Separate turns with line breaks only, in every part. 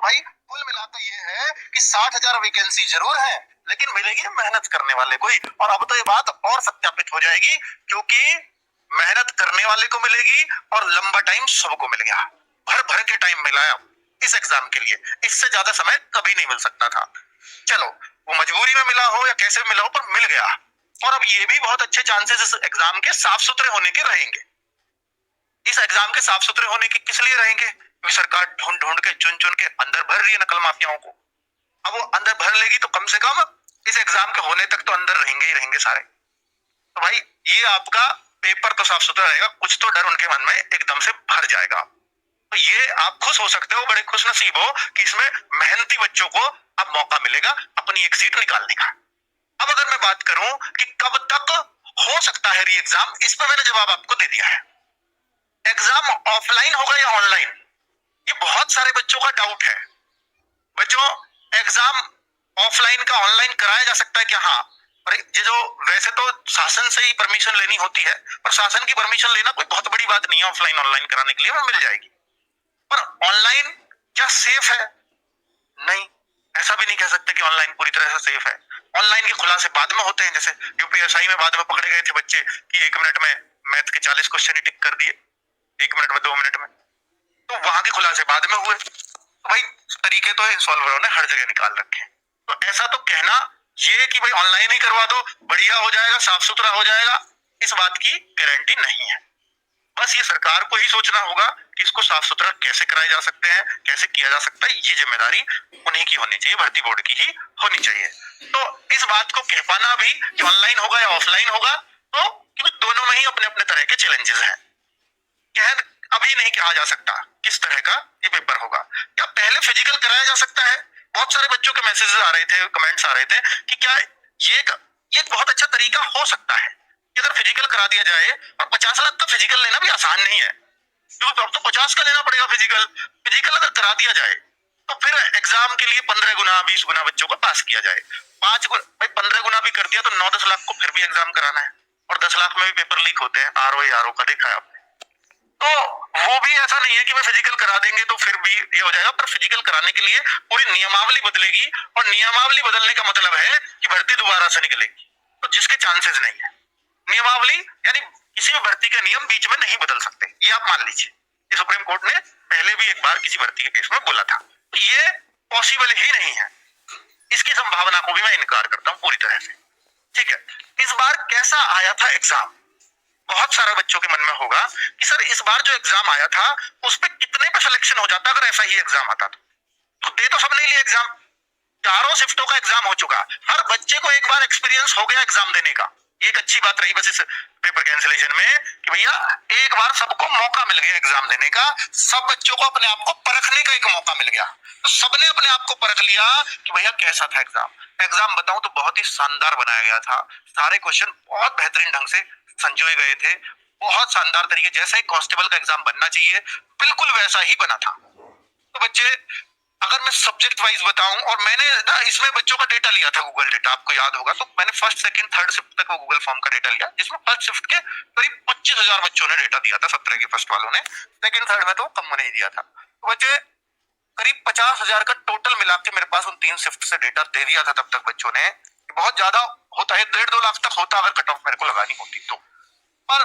तो भाई कुल मिलाकर ये है कि 60,000 वैकेंसी जरूर है, लेकिन मिलेगी मेहनत करने वाले को ही। और अब तो ये बात और सत्यापित हो जाएगी, क्योंकि मेहनत करने वाले को मिलेगी और लंबा टाइम सबको मिल गया, भर भर के टाइम मिला है इस एग्जाम के लिए। इससे ज्यादा समय कभी नहीं मिल सकता था। चलो वो मजबूरी में मिला हो या कैसे मिला हो, पर मिल गया। और अब ये भी बहुत अच्छे चांसेस इस एग्जाम के साफ सुथरे होने के रहेंगे। इस एग्जाम के साफ सुथरे होने के किस लिए रहेंगे? क्योंकि सरकार ढूंढ ढूंढ के चुन चुन के अंदर भर रही है नकल माफियाओं को। अब वो अंदर भर लेगी तो कम से कम इस एग्जाम के होने तक तो अंदर रहेंगे ही रहेंगे सारे। तो भाई ये आपका पेपर तो साफ सुथरा रहेगा, कुछ तो डर उनके मन में एकदम से भर जाएगा। तो ये आप खुश हो सकते हो, बड़े खुश नसीब हो कि इसमें मेहनती बच्चों को अब मौका मिलेगा अपनी एक सीट निकालने का। अब अगर मैं बात करूं कि कब तक हो सकता है री एग्जाम, इस पर मैंने जवाब आपको दे दिया है। एग्जाम ऑफलाइन होगा या ऑनलाइन, ये बहुत सारे बच्चों का डाउट है। बच्चों, एग्जाम ऑफलाइन का ऑनलाइन कराया जा सकता है क्या? हाँ। और ये जो वैसे तो शासन से ही परमिशन लेनी होती है, पर शासन की परमिशन लेना कोई बहुत बड़ी बात नहीं है। ऑफलाइन ऑनलाइन कराने के लिए वो मिल जाएगी। पर ऑनलाइन क्या सेफ है? नहीं, ऐसा भी नहीं कह सकते कि ऑनलाइन पूरी तरह से सेफ है। ऑनलाइन के खुलासे बाद में होते हैं, जैसे यूपीएसआई में बाद में पकड़े गए थे बच्चे कि 1 मिनट में मैथ के 40 क्वेश्चन ही टिक कर दिए, 1 मिनट में 2 मिनट में। तो वहां के खुलासे बाद में हुए। तो भाई तरीके तो सॉल्वरों ने हर जगह निकाल रखे। तो ऐसा तो कहना ये कि भाई ऑनलाइन ही करवा दो बढ़िया हो जाएगा, साफ सुथरा हो जाएगा, इस बात की गारंटी नहीं है। बस ये सरकार को ही सोचना होगा कि इसको साफ सुथरा कैसे कराए जा सकते हैं, कैसे किया जा सकता है। ये जिम्मेदारी उन्हीं की होनी चाहिए, भर्ती बोर्ड की ही होनी चाहिए। तो इस बात को कह पाना भी कि ऑनलाइन होगा या ऑफलाइन होगा, तो क्योंकि दोनों में ही अपने अपने तरह के चैलेंजेस हैं। कह अभी नहीं कहा जा सकता किस तरह का ये पेपर होगा। क्या पहले फिजिकल कराया जा सकता है? बहुत सारे बच्चों के मैसेजेस आ रहे थे, कमेंट्स आ रहे थे कि क्या ये बहुत अच्छा तरीका हो सकता है कि अगर फिजिकल करा दिया जाए। और 50 लाख का फिजिकल लेना भी आसान नहीं है, क्योंकि अब तो 50 का लेना पड़ेगा फिजिकल। फिजिकल अगर करा दिया जाए तो फिर एग्जाम के लिए 15 गुना 20 गुना बच्चों को पास किया जाए। 15 गुना भी कर दिया तो 9-10 लाख को फिर भी एग्जाम कराना है, और 10 लाख में भी पेपर लीक होते हैं। आरओ का देखा है आपने। तो वो भी ऐसा नहीं है कि मैं फिजिकल करा देंगे तो फिर भी ये हो जाएगा, पर फिजिकल कराने के लिए पूरी नियमावली बदलेगी। और नियमावली बदलने का मतलब है कि भर्ती दोबारा से निकलेगी, तो जिसके चांसेस नहीं है। नियमावली यानी किसी भी भर्ती के नियम बीच में नहीं बदल सकते, ये आप मान लीजिए। ये सुप्रीम कोर्ट ने पहले भी एक बार किसी भर्ती के केस में बोला था। तो ये पॉसिबल ही नहीं है, इसकी संभावना को भी मैं इनकार करता हूं पूरी तरह से। ठीक है, इस बार कैसा आया था एग्जाम? बहुत सारे बच्चों के मन में होगा कि सर इस बार जो एग्जाम आया था उस पे कितने पे सिलेक्शन हो जाता अगर ऐसा ही एग्जाम आता तो दे तो सबने लिया एग्जाम। चारों शिफ्टों का एग्जाम हो चुका, हर बच्चे को एक बार एक्सपीरियंस हो गया एग्जाम देने का। ये एक अच्छी बात रही बस इस पेपर कैंसिलेशन में कि भैया एक बार सबको मौका मिल गया एग्जाम देने का, सब बच्चों को अपने आप को परखने का एक मौका मिल गया। तो सबने अपने आप को परख लिया कि भैया कैसा था एग्जाम। एग्जाम बताऊं तो बहुत ही शानदार बनाया गया था। सारे क्वेश्चन बहुत बेहतरीन ढंग से संजोए गए थे, बहुत शानदार तरीके, जैसा ही कांस्टेबल का एग्जाम बनना चाहिए बिल्कुल वैसा ही बना था। तो बच्चे, अगर मैं सब्जेक्ट वाइज बताऊं, और मैंने ना इसमें बच्चों का डेटा लिया था, गूगल डेटा, आपको याद होगा। तो मैंने फर्स्ट सेकंड थर्ड शिफ्ट तक वो गूगल फॉर्म का डेटा लिया, जिसमें फर्स्ट शिफ्ट के करीब 25,000 बच्चों ने डेटा दिया था, 17 के फर्स्ट वालों ने। सेकंड थर्ड में तो कम नहीं दिया था। तो बच्चे करीब 50,000 का टोटल मिला के मेरे पास उन 3 शिफ्ट से डेटा दे दिया था तब तक बच्चों ने। बहुत ज्यादा होता है, 1.5-2 लाख तक होता अगर कट ऑफ मेरे को लगानी होती तो। पर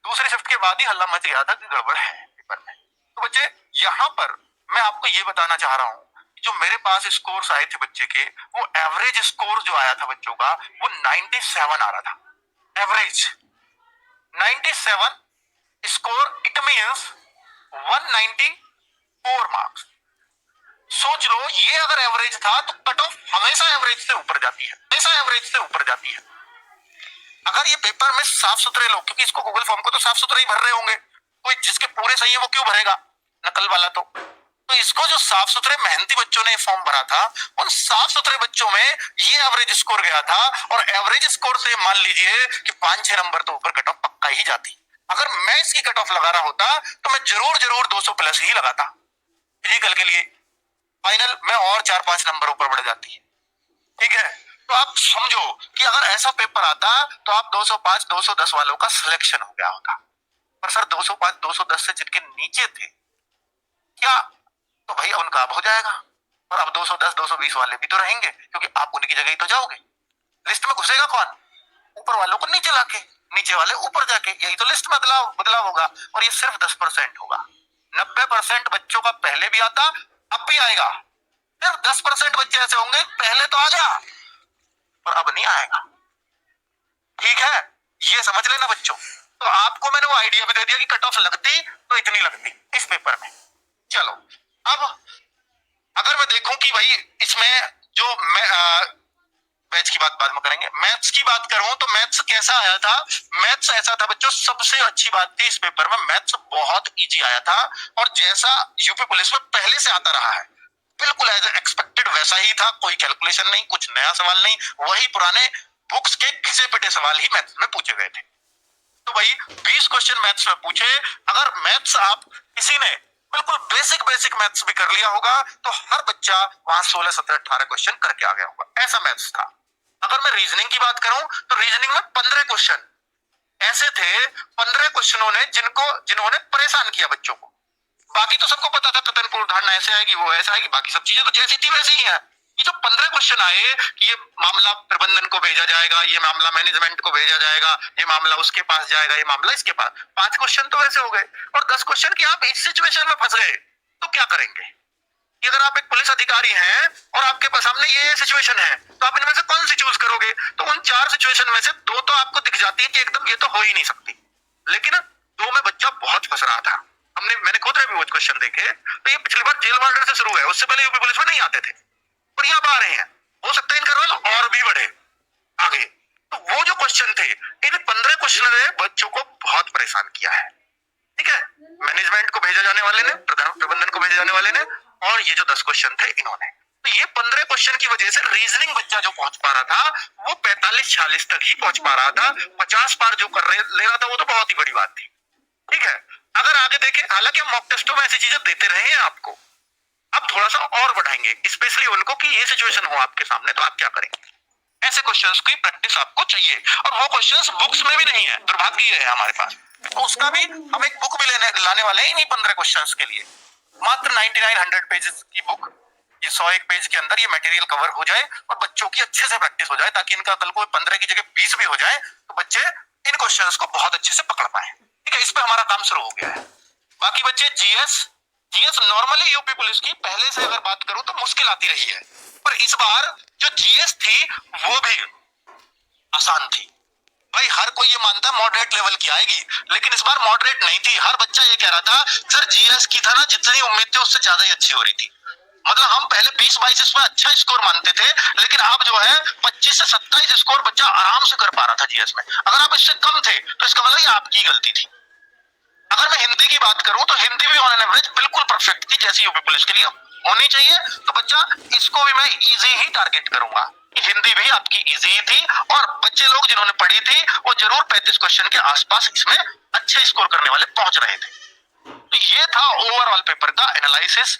दूसरी शिफ्ट के बाद ही हल्ला मच गया था कि गड़बड़ है पेपर में। तो बच्चे यहाँ पर मैं आपको ये बताना चाह रहा हूँ, जो मेरे पास स्कोर्स आए थे बच्चे के, वो एवरेज स्कोर जो आया था बच्चों का वो 97 आ रहा था। Average 97 score, it means 194 marks. सोच लो ये अगर एवरेज था तो कट ऑफ हमेशा एवरेज से ऊपर जाती है, हमेशा एवरेज से ऊपर जाती है। अगर ये पेपर में साफ सुथरे लोग, क्योंकि इसको गूगल फॉर्म को तो साफ सुथरे ही भर रहे होंगे, कोई जिसके पूरे सही है वो क्यों भरेगा नकल वाला? तो इसको जो साफ सुथरे मेहनती बच्चों ने फॉर्म भरा था, उन साफ सुथरे बच्चों में ये एवरेज स्कोर गया था। और एवरेज स्कोर से मान लीजिए कि 5-6 नंबर तो ऊपर कट ऑफ पक्का ही जाती। अगर मैं इसकी कट ऑफ लगा रहा होता तो मैं जरूर जरूर 200 प्लस ही लगाता फिजिकल के लिए। फाइनल में और 4-5 नंबर ऊपर बढ़ जाती है। ठीक है, तो आप समझो कि अगर ऐसा पेपर आता तो आप 205 210 वालों का सिलेक्शन हो गया होता। पर सर 205 210 से जिनके नीचे थे, क्या तो भाई उनका अब हो जाएगा, और अब 210 220 वाले भी तो रहेंगे, क्योंकि आप उनकी जगह ही तो जाओगे। लिस्ट में घुसेगा कौन? ऊपर वालों को नीचे लाके, नीचे वाले ऊपर जाके, यही तो लिस्ट में बदलाव होगा। और ये सिर्फ 10% होगा। 90% बच्चों का पहले भी आता, अब भी आएगा। सिर्फ 10% बच्चे ऐसे होंगे पहले तो आ गया और अब नहीं आएगा। ठीक है, ये समझ लेना बच्चों। तो आपको मैंने वो आइडिया भी दे दिया कि कट ऑफ लगती तो इतनी लगती इस पेपर में। चलो, अब अगर मैं देखूं कि भाई इसमें जो मैथ्स की बात बाद में करेंगे, मैथ्स की बात करूं तो मैथ्स कैसा आया था? मैथ्स ऐसा था बच्चों, सबसे अच्छी बात थी इस पेपर में, मैथ्स बहुत इजी आया था। और जैसा यूपी पुलिस में पहले से आता रहा है, बिल्कुल एज एक्सपेक्टेड वैसा ही था। कोई कैलकुलेशन नहीं, कुछ नया सवाल नहीं, वही पुराने बुक्स के घिसे पिटे सवाल ही मैथ्स में पूछे गए थे। तो भाई 20 क्वेश्चन मैथ्स में पूछे। अगर मैथ्स आप किसी ने बिल्कुल बेसिक मैथ्स भी कर लिया होगा तो हर बच्चा वहां 16 17 18 क्वेश्चन करके आ गया होगा, ऐसा मैथ्स था। अगर मैं रीजनिंग की बात करूं तो रीजनिंग में 15 क्वेश्चन ऐसे थे, 15 क्वेश्चनों ने जिन्होंने परेशान किया बच्चों को। बाकी तो सबको पता था कथन पूर्व धारणा ऐसे आएगी, वो ऐसा आएगी, बाकी सब चीजें तो जैसी थी वैसी ही है। ये जो 15 क्वेश्चन आए कि ये मामला प्रबंधन को भेजा जाएगा, ये मामला मैनेजमेंट को भेजा जाएगा, ये मामला उसके पास जाएगा, ये मामला इसके पास, 5 क्वेश्चन तो वैसे हो गए। और 10 क्वेश्चन की आप इस सिचुएशन में फंस गए तो क्या करेंगे? कि अगर आप एक पुलिस अधिकारी हैं और आपके पास सामने ये सिचुएशन है तो आप इनमें से कौन सी चूज करोगे? तो उन 4 सिचुएशन में से 2 तो आपको दिख जाती है कि एकदम ये तो हो ही नहीं सकती, लेकिन 2 में बच्चा बहुत फंस रहा था। मैंने खुद भी वो क्वेश्चन देखे। तो ये पिछली बार जेल वार्डन से शुरू है, उससे पहले यूपी पुलिस में नहीं आते थे और यहाँ आ रहे हैं। हो सकता है इनका रोल और भी बढ़े आगे। तो वो जो क्वेश्चन थे, इन 15 क्वेश्चन ने बच्चों को बहुत परेशान किया है। ठीक है, मैनेजमेंट को भेजा जाने वाले ने, प्रबंधन को भेजे जाने वाले ने, और ये जो 10 क्वेश्चन थे इन्होंने। तो ये 15 क्वेश्चन की वजह से रीजनिंग बच्चा जो पहुंच पा रहा था वो 45-46 तक ही पहुंच पा रहा था। 50 पार जो ले रहा था वो तो बहुत ही बड़ी बात थी। ठीक है, अगर आगे देखें, हालांकि हम मॉक टेस्टों में ऐसी चीजें देते रहे हैं आपको, अब थोड़ा सा और बढ़ाएंगे, स्पेशली उनको कि ये सिचुएशन हो आपके सामने तो आप क्या करेंगे। ऐसे क्वेश्चंस की प्रैक्टिस आपको चाहिए, और वो क्वेश्चंस बुक्स में भी नहीं है, दुर्भाग्य है हमारे पास। तो उसका भी हम एक बुक भी लाने वाले हैं इन्हीं 15 क्वेश्चंस के लिए। मात्र 9900 पेजेस की बुक, ये 101 पेज के अंदर ये मटेरियल कवर हो जाए और बच्चों की अच्छे से प्रैक्टिस हो जाए, ताकि इनका कल को 15 की जगह 20 भी हो जाए तो बच्चे इन क्वेश्चंस को बहुत अच्छे से पकड़ पाए। ठीक है, इस पे हमारा काम शुरू हो गया है। बाकी बच्चे जीएस नॉर्मली यूपी पुलिस की पहले से अगर बात करूं तो मुश्किल आती रही है, पर इस बार जो जीएस थी वो भी आसान थी। भाई हर कोई ये मानता मॉडरेट लेवल की आएगी, लेकिन इस बार मॉडरेट नहीं थी। हर बच्चा ये कह रहा था सर जीएस की था ना, जितनी उम्मीद थी उससे ज्यादा ही अच्छी हो रही थी। मतलब हम पहले 20-22 इसमें अच्छा स्कोर मानते थे, लेकिन अब जो है 25 से 27 स्कोर बच्चा आराम से कर पा रहा था जीएस में। अगर आप इससे कम थे तो इसका मतलब ये आपकी गलती थी। अगर मैं हिंदी की बात करूं तो हिंदी भी ऑन एन एवरेज बिल्कुल परफेक्ट थी, जैसी यूपी पुलिस के लिए होनी चाहिए। तो बच्चा इसको भी मैं इजी ही टारगेट करूंगा कि हिंदी भी आपकी इजी थी, और बच्चे लोग जिन्होंने पढ़ी थी वो जरूर 35 क्वेश्चन के आसपास इसमें अच्छे स्कोर करने वाले पहुंच रहे थे। तो ये था ओवरऑल पेपर का एनालिसिस।